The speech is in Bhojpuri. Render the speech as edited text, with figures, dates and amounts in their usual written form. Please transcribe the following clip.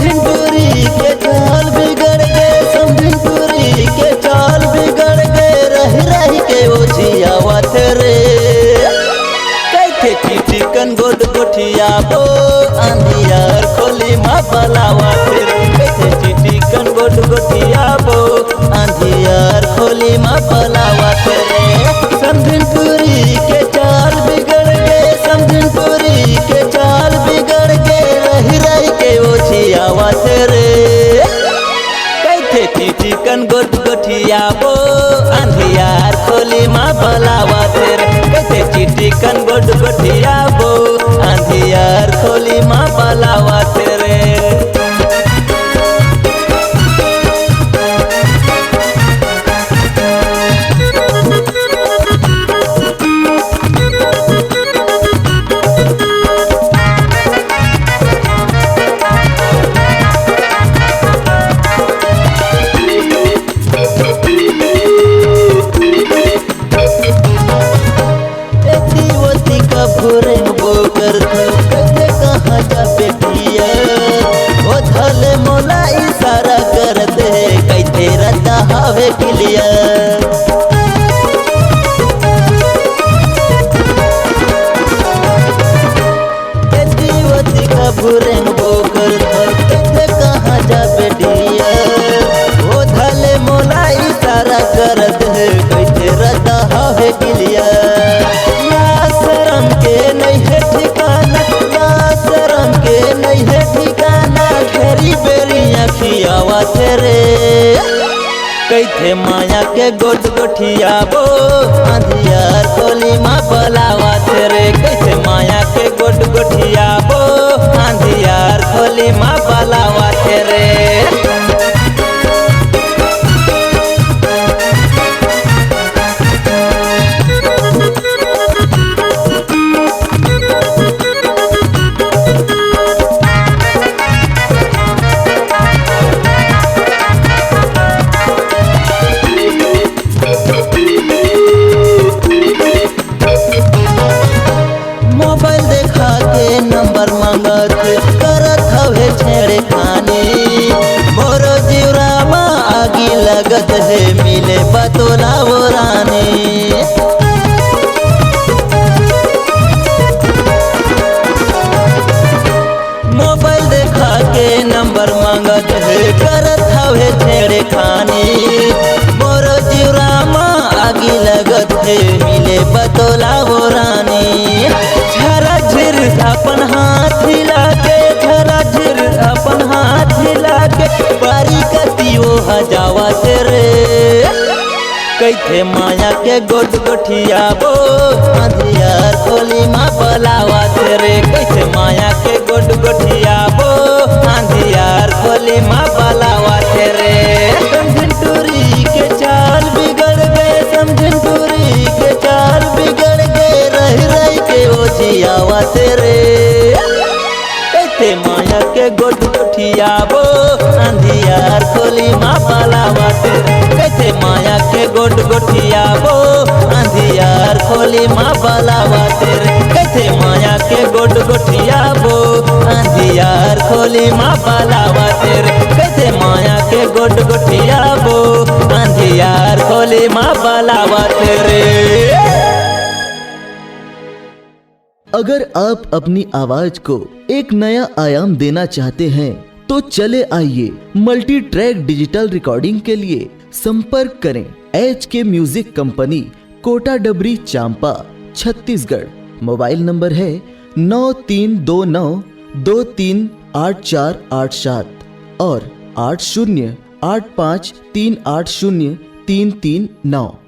समझिन टूरी के चाल बिगड़ गए, समझिन टूरी के चाल बिगड़ गए, रही के वो जियावत रे। कैथे चिकन गोद गोठिया बो अंधियार खोली मा बलावत रे। कैथे चिकन गोद गोठिया बो अंधियार खोली मा बलावत रे। समझिन टूरी के चाल बिगड़ गए, समझिन टूरी के चाल बिगड़ गए, रही के वो जियावत रे। कैथे चिकन गोद गोठिया बो अंधियार खोली मा बलावत रे। कैथे चिकन गोद गोठिया बो अंधियार खोली मा बलावत रे। भोरे बोकर कैसे कहाँ जा बेटिया, वो धले मोला इशारा कर दे कैसे रता हवे किलिया। भोरे बोकर कैसे कहाँ जा बेटिया, वो धले मोला इशारा कर दे कैसे रता हवे किलिया। नहीं है ठिकाना, शरम के नहीं है ठिकाना, घेरी बेरी अखियावत रे। कैथे माया के गोद गोठिया बो अंधियार खोली मा बलावत रे। कैथे माया के गोद गोठिया बो अंधियार खोली मा बलावत रे। मोबाइल देखा के नंबर मांगत करत हवे छेड़े खानी, मोरो जीवरामा आगी लगत है मिले बतोला वो रानी। मोबाइल देखा के नंबर मांगत है करत हवे छेड़े खानी, मोरो जीवरामा आगी लगत है मिले बतोला वो रानी। झर अपन हाथ हिला के, झर अपन हाथ हिला के, बारी कती वो हजावत रे। कैथे माया के गोद गोठिया बो अंधियार खोली मा बलावत रे। कैथे माया के गोद गोठिया बो अंधियार खोली मा बलावत रे। समझिन टूरी के चाल बिगड़ गए, समझिन टूरी के चाल बिगड़ गए, रही के वो जियावत रे। कैथे माया के गोद गोठिया बो अंधियार खोली मा बलावत रे। कैथे माया के गोद गोठिया बो अंधियार खोली मा बलावत रे। कैथे माया के गोद गोठिया बो अंधियार खोली मा बलावत रे। कैथे माया के गोद गोठिया बो अंधियार खोली मा बलावत रे। अगर आप अपनी आवाज को एक नया आयाम देना चाहते हैं तो चले आइए मल्टी ट्रैक डिजिटल रिकॉर्डिंग के लिए संपर्क करें HK म्यूजिक कंपनी, कोटा डबरी, चांपा, छत्तीसगढ़। मोबाइल नंबर है 9329238487 और 8085380339।